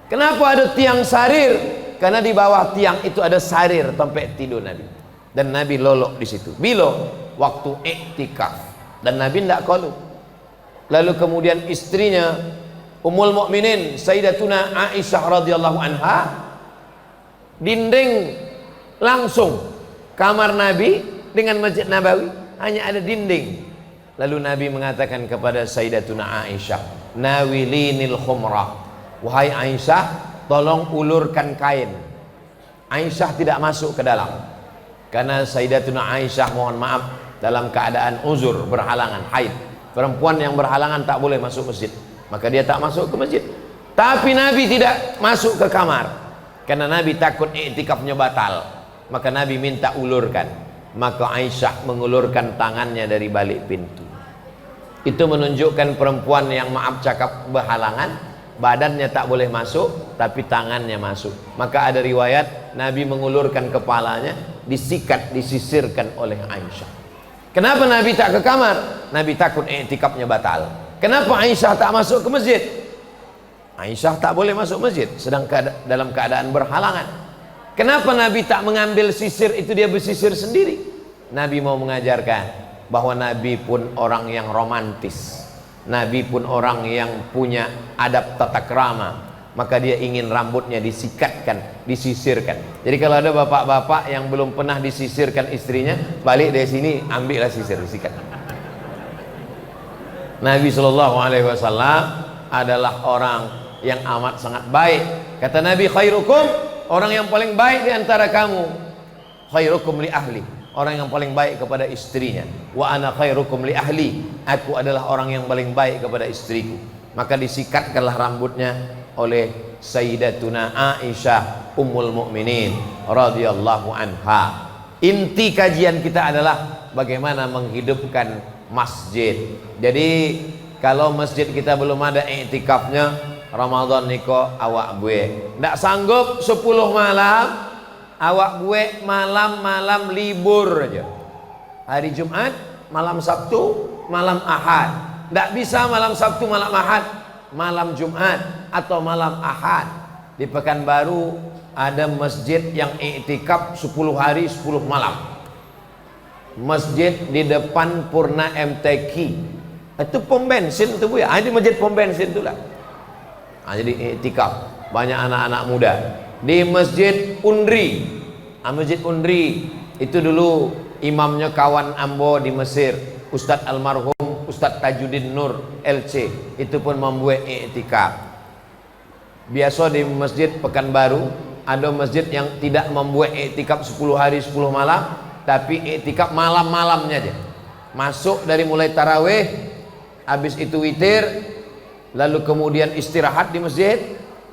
Kenapa ada tiang sarir? Karena di bawah tiang itu ada sarir tempat tidur Nabi. Dan Nabi lolok di situ. Bila waktu iktikaf, dan Nabi tidak qalu. Lalu kemudian istrinya Ummul Mukminin Sayyidatuna Aisyah radhiyallahu anha, dinding langsung kamar Nabi dengan Masjid Nabawi hanya ada dinding. Lalu Nabi mengatakan kepada Sayyidatuna Aisyah, nawilinil khumrah, wahai Aisyah, tolong ulurkan kain. Aisyah tidak masuk ke dalam karena Sayyidatuna Aisyah, mohon maaf, dalam keadaan uzur, berhalangan, haid. Perempuan yang berhalangan tak boleh masuk masjid, maka dia tak masuk ke masjid. Tapi Nabi tidak masuk ke kamar karena Nabi takut iktikafnya batal. Maka Nabi minta ulurkan. Maka Aisyah mengulurkan tangannya dari balik pintu. Itu menunjukkan perempuan yang maaf cakap berhalangan, badannya tak boleh masuk tapi tangannya masuk. Maka ada riwayat Nabi mengulurkan kepalanya, disikat, disisirkan oleh Aisyah. Kenapa Nabi tak ke kamar? Nabi takut iktikafnya batal. Kenapa Aisyah tak masuk ke masjid? Aisyah tak boleh masuk masjid sedang dalam keadaan berhalangan. Kenapa Nabi tak mengambil sisir itu, dia bersisir sendiri? Nabi mau mengajarkan bahwa Nabi pun orang yang romantis. Nabi pun orang yang punya adab tata krama. Maka dia ingin rambutnya disikatkan, disisirkan. Jadi kalau ada bapak-bapak yang belum pernah disisirkan istrinya, balik dari sini ambillah sisir, disikat. Nabi SAW adalah orang yang amat sangat baik. Kata Nabi, khairukum, orang yang paling baik di antara kamu, khairukum li ahli, orang yang paling baik kepada istrinya. Wa ana khairukum li ahli, aku adalah orang yang paling baik kepada istriku. Maka disikatkanlah rambutnya oleh Sayyidatuna Aisyah Ummul Mukminin radhiyallahu anha. Inti kajian kita adalah bagaimana menghidupkan masjid. Jadi kalau masjid kita belum ada iktikafnya, Ramadan niko awak gue ndak sanggup 10 malam, awak gue malam-malam libur aja. Hari Jumat, malam Sabtu, malam Ahad. Ndak bisa malam Sabtu, malam Ahad, malam Jumat atau malam Ahad. di Pekanbaru ada masjid yang iktikaf 10 hari 10 malam. Masjid di depan Purna MTQ. Itu pom bensin tuh Bu ya. Di masjid pom bensin itulah. Jadi iktikaf banyak anak-anak muda. Di Masjid Undri. Masjid Undri itu dulu imamnya kawan Ambo di Mesir, Ustadz almarhum Ustadz Tajuddin Nur LC, itu pun membuat iktikaf. Biasa di Masjid Pekanbaru ada masjid yang tidak membuat iktikaf 10 hari 10 malam, tapi iktikaf malam-malamnya aja. Masuk dari mulai tarawih, habis itu witir, lalu kemudian istirahat di masjid,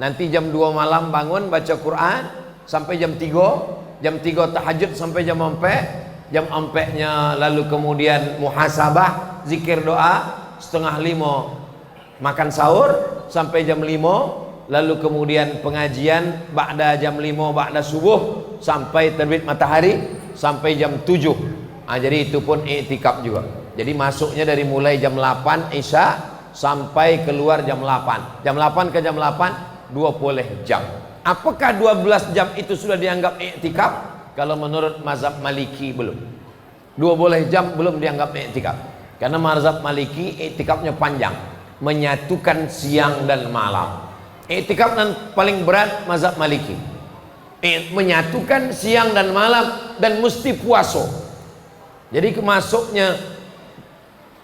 nanti jam 2 malam bangun baca Quran sampai jam 3, jam 3 tahajud sampai jam 4, jam 4-nya lalu kemudian muhasabah, zikir doa, setengah 5 makan sahur sampai jam 5, lalu kemudian pengajian ba'da jam 5 ba'da subuh sampai terbit matahari sampai jam 7. Jadi itu pun iktikaf juga. Jadi masuknya dari mulai jam 8 Isya sampai keluar jam 8. Jam 8 ke jam 8 20 jam. Apakah 12 jam itu sudah dianggap iktikaf? Kalau menurut mazhab Maliki belum. 20 jam belum dianggap iktikaf. Karena mazhab Maliki iktikafnya panjang, menyatukan siang dan malam. Iktikaf yang paling berat mazhab Maliki, menyatukan siang dan malam, dan mesti puasa. Jadi kemasuknya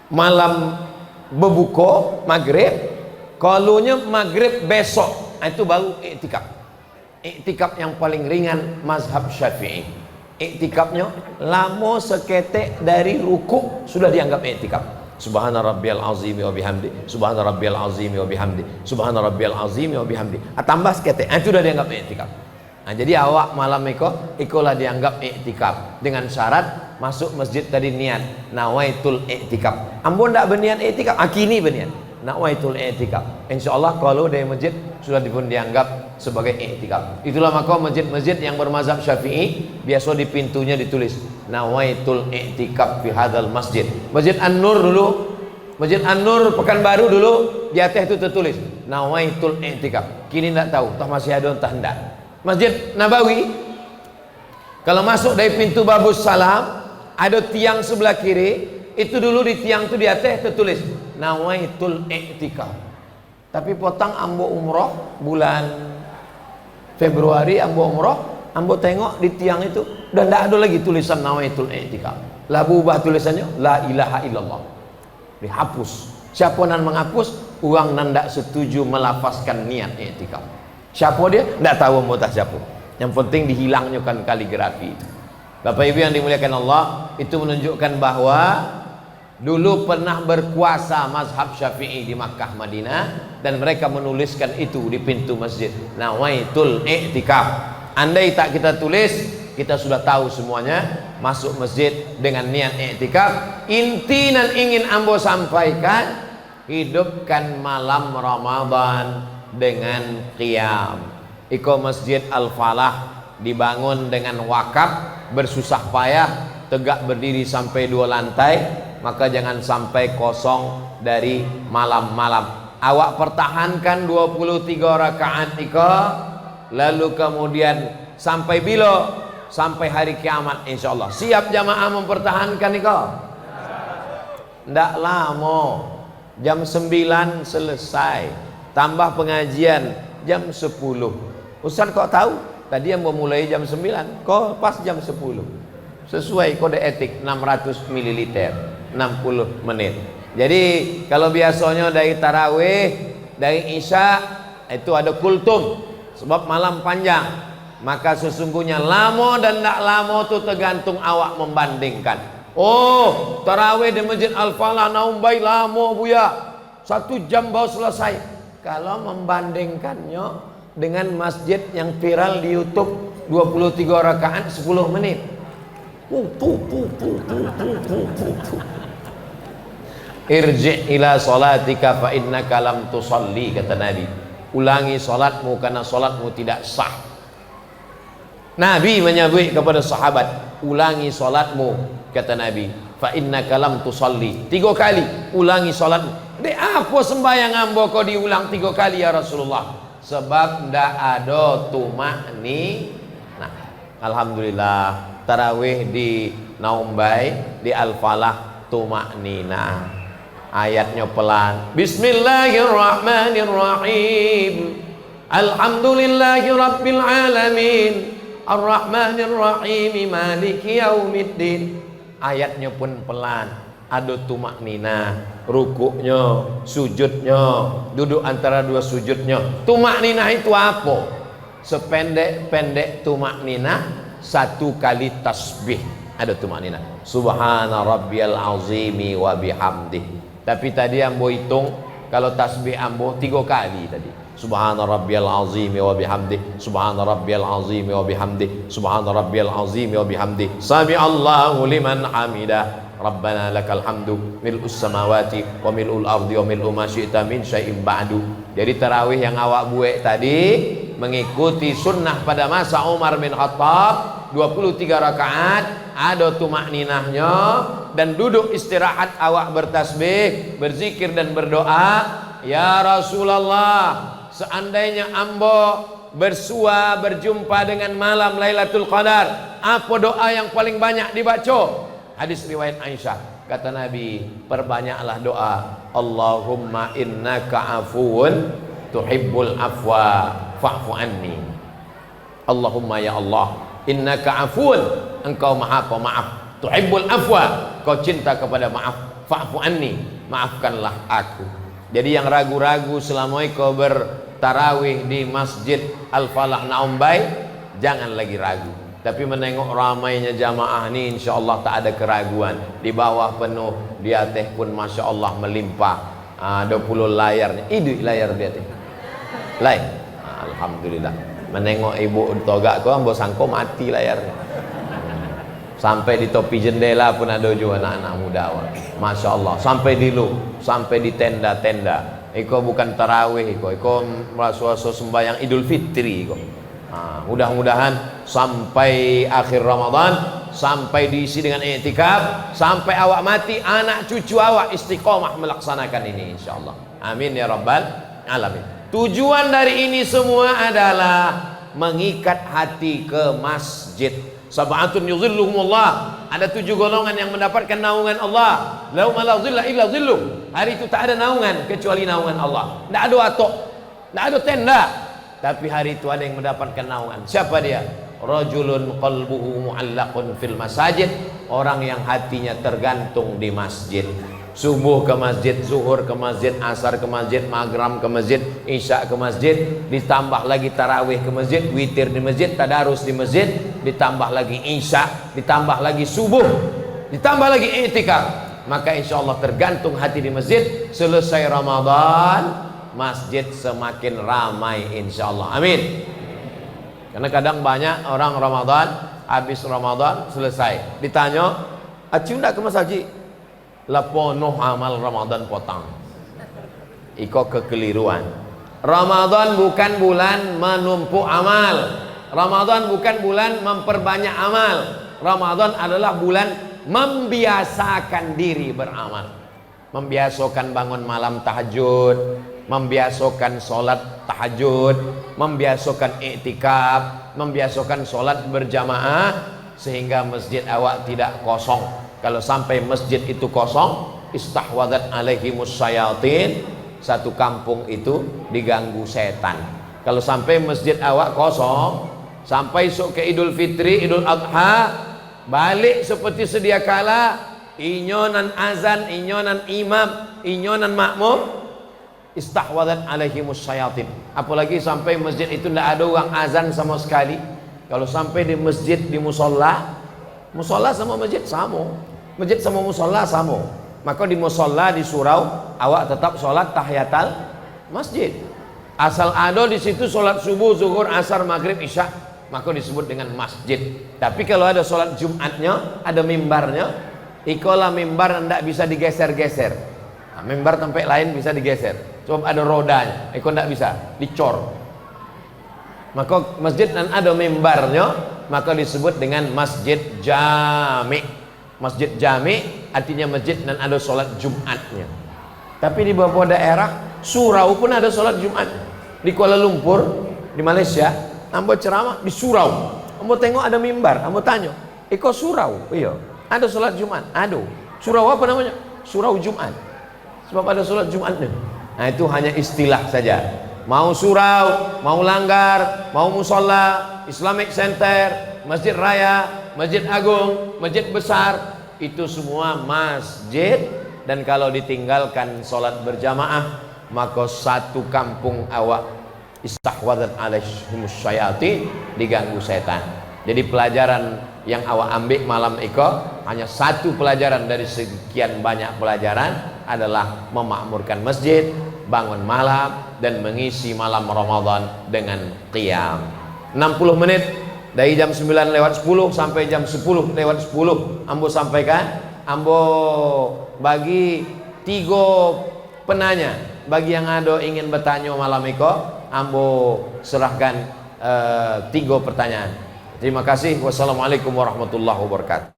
malam berbuka maghrib, kalunya maghrib besok, itu baru iktikaf. Iktikaf yang paling ringan mazhab Syafi'i. Iktikafnya lama seketek dari rukuk sudah dianggap iktikaf. Subhana rabbiyal azimi wa bihamdi, subhana rabbiyal azimi wa bihamdi, subhana rabbiyal azimi wa bihamdi. Tambah seketek, itu sudah dianggap iktikaf. Jadi awak malam ikolah dianggap iktikaf dengan syarat masuk masjid tadi niat nawaitul iktikaf. Ambo ndak berniat iktikaf, kini berniat nawaitul iktikaf. Insyaallah kalau dari masjid sudah pun dianggap sebagai iktikaf. Itulah maka masjid-masjid yang bermazhab Syafi'i biasa di pintunya ditulis nawaitul iktikaf fi hadzal masjid. Masjid An-Nur dulu, Masjid An-Nur Pekanbaru dulu di atas itu tertulis nawaitul iktikaf. Kini enggak tahu, entah masih ada entah enggak. Masjid Nabawi kalau masuk dari pintu Babus Salam ada tiang sebelah kiri, itu dulu di tiang itu di atas tertulis nawaitul iktikaf. Tapi potong ambo umroh bulan Februari, ambo umroh, ambo tengok di tiang itu udah tidak ada lagi tulisan nawaitul iktikaf. Lah ubah tulisannya la ilaha illallah, dihapus. Siapa nan menghapus? Uang nan tidak setuju melafazkan niat iktikaf. Siapa dia? Tidak tahu mutah siapa. Yang penting dihilangnya kan kaligrafi. Bapak Ibu yang dimuliakan Allah, itu menunjukkan bahwa dulu pernah berkuasa mazhab Syafi'i di Makkah Madinah, dan mereka menuliskan itu di pintu masjid nawaitul iktikaf. Andai tak kita tulis, kita sudah tahu semuanya masuk masjid dengan niat iktikaf. Inti dan ingin ambo sampaikan, hidupkan malam Ramadan dengan qiyam. Iko Masjid Al-Falah dibangun dengan wakaf, bersusah payah, tegak berdiri sampai 2 lantai. Maka jangan sampai kosong dari malam-malam. Awak pertahankan 23 rakaat iko, lalu kemudian sampai bila? Sampai hari kiamat insyaallah. Siap jamaah mempertahankan iko? Ndak lama. Jam 9 selesai. Tambah pengajian jam 10. Ustaz kok tahu? Tadi yang memulai jam 9, kok pas jam 10. Sesuai kode etik 600 ml, 60 menit. Jadi kalau biasanya dari tarawih, dari isya itu ada kultum, sebab malam panjang. Maka sesungguhnya lama dan tidak lama itu tergantung awak membandingkan. Oh, tarawih di Masjid Al-Falah naum baik lama buya, 1 jam baru selesai. Kalau membandingkannya dengan masjid yang viral di YouTube 23 rakaat 10 menit. Irji' ila salatika fa innaka lam tusalli, kata Nabi. Ulangi salatmu karena salatmu tidak sah. Nabi menyebut kepada sahabat, ulangi salatmu, kata Nabi, fa innaka lam tusalli. 3 kali ulangi salatmu. Dek apa sembahyang ambo kau diulang 3 kali ya Rasulullah? sebab ndak ada tumakni. Nah, alhamdulillah tarawih di Naumbai di Al-Falah tumaknina. Ayatnya pelan. Bismillahirrahmanirrahim. Alhamdulillahi rabbil alamin. Ar-Rahmanir-Rahim. Maliki yaumiddin. Ayatnya pun pelan. Ada tumaknina, rukuknya, sujudnya, duduk antara dua sujudnya. Tumaknina itu apa? Sependek-pendek tumaknina satu kali tasbih. Ada tumaknina. Subhana rabbiyal azimi wa bihamdih. Tapi tadi ambo hitung kalau tasbih ambo 3 kali tadi. Subhana rabbiyal azimi wa bihamdih. Subhana rabbiyal azimi wa bihamdih. Subhana rabbiyal azimi wa bihamdih. Sami Allahu liman hamidah. Rabbana lakal hamdu mil'us samawati wa mil'ul ardi wa mil'u ma syi'ta min syai'in ba'du. Jadi tarawih yang awak buat tadi mengikuti sunnah pada masa Umar bin Khattab 23 rakaat, ada tumakninahnya dan duduk istirahat awak bertasbih, berzikir dan berdoa. Ya Rasulullah, seandainya ambo bersua berjumpa dengan malam Lailatul Qadar, apa doa yang paling banyak dibaca? Hadis riwayat Aisyah, kata Nabi, perbanyaklah doa, Allahumma innaka afuun tuhibbul afwa fa'fu anni. Allahumma ya Allah, innaka afuun, engkau maha pemaaf, tuhibbul afwa, kau cinta kepada maaf, fa'fu anni, maafkanlah aku. Jadi yang ragu-ragu selama kau bertarawih di Masjid Al-Falah Naumbai, jangan lagi ragu. Tapi menengok ramainya jamaah ni, insya Allah tak ada keraguan. Di bawah penuh, di atas pun masya Allah melimpah. 20 layarnya, ini layar di atas. Lain, alhamdulillah. Menengok ibu togak kau, ambo sangko mati layarnya. Sampai di topi jendela pun ada juga anak-anak muda. Masya Allah. Sampai di lu, sampai di tenda-tenda. Iko bukan tarawih, iko merasa sembahyang Idul Fitri. Mudah-mudahan sampai akhir Ramadan, sampai diisi dengan i'tikaf, sampai awak mati, anak cucu awak istiqomah melaksanakan ini insyaallah. Amin ya rabbal alamin. Tujuan dari ini semua adalah mengikat hati ke masjid. Sab'atun yuzilluhumullah. Ada 7 golongan yang mendapatkan naungan Allah. Lauma la zilla illa zilluh. Hari itu tak ada naungan kecuali naungan Allah. Tak ada atok, tak ada tenda. Tapi hari itu ada yang mendapatkan naungan. Siapa dia? Rajulun qalbuhu mu'allaqun fil masajid. Orang yang hatinya tergantung di masjid. Subuh ke masjid, zuhur ke masjid, asar ke masjid, maghrib ke masjid, isya ke masjid, ditambah lagi tarawih ke masjid, witir di masjid, tadarus di masjid, ditambah lagi isya, ditambah lagi subuh, ditambah lagi i'tikaf. Maka insya Allah tergantung hati di masjid. Selesai Ramadan, masjid semakin ramai insya Allah. Amin. Karena kadang banyak orang Ramadan, habis Ramadan selesai ditanya, acu ndak ke masjid? Laponuh amal Ramadan potong. Iko kekeliruan. Ramadan bukan bulan menumpuk amal. Ramadan bukan bulan memperbanyak amal. Ramadan adalah bulan membiasakan diri beramal. Membiasakan bangun malam tahajud, membiasakan sholat tahajud, membiasakan i'tikaf, membiasakan sholat berjamaah, sehingga masjid awak tidak kosong. Kalau sampai masjid itu kosong, istahwadat alaihimus syayatin, satu kampung itu diganggu setan. Kalau sampai masjid awak kosong, sampai sok ke Idul Fitri, Idul Adha, balik seperti sedia kala, inyonan azan, inyonan imam, inyonan makmum, istahwadat alaihimus syayatin. Apalagi sampai masjid itu tidak ada orang azan sama sekali. Kalau sampai di masjid, di musola, musola sama masjid sama, masjid sama musola sama, maka di musola di surau awak tetap sholat tahiyatul masjid. Asal ada di situ sholat subuh, zuhur, asar, maghrib, isya, maka disebut dengan masjid. Tapi kalau ada sholat Jumatnya, ada mimbarnya, ikolah mimbar tidak bisa digeser-geser. Nah, mimbar tempat lain bisa digeser, coba ada rodanya, iko tidak bisa dicor. Maka masjid dan ada mimbarnya, maka disebut dengan masjid jami. Masjid jami artinya masjid dan ada sholat Jumatnya. Tapi di beberapa daerah surau pun ada sholat Jumat. di Kuala Lumpur di Malaysia, ambo ceramah di surau. Ambo tengok ada mimbar, ambo tanya, "Iko surau?" "Iya." "Ada sholat Jumat?" "Ada." "Surau apa namanya?" "Surau Jumat." Sebab ada sholat Jumat nih. Nah, itu hanya istilah saja. Mau surau, mau langgar, mau musola, Islamic Center, Masjid Raya, Masjid Agung, Masjid Besar, itu semua masjid. Dan kalau ditinggalkan sholat berjamaah, maka satu kampung awak istahwadat alaihimus syayati, diganggu setan. Jadi pelajaran yang awak ambil malam iko hanya satu pelajaran dari sekian banyak pelajaran, adalah memakmurkan masjid, bangun malam, dan mengisi malam Ramadan dengan qiyam. 60 menit dari jam 9 lewat 10 sampai jam 10 lewat 10 ambo sampaikan. Ambo bagi 3 penanya. Bagi yang ada ingin bertanya malam iko, ambo serahkan 3 pertanyaan. Terima kasih. Wassalamualaikum warahmatullahi wabarakatuh.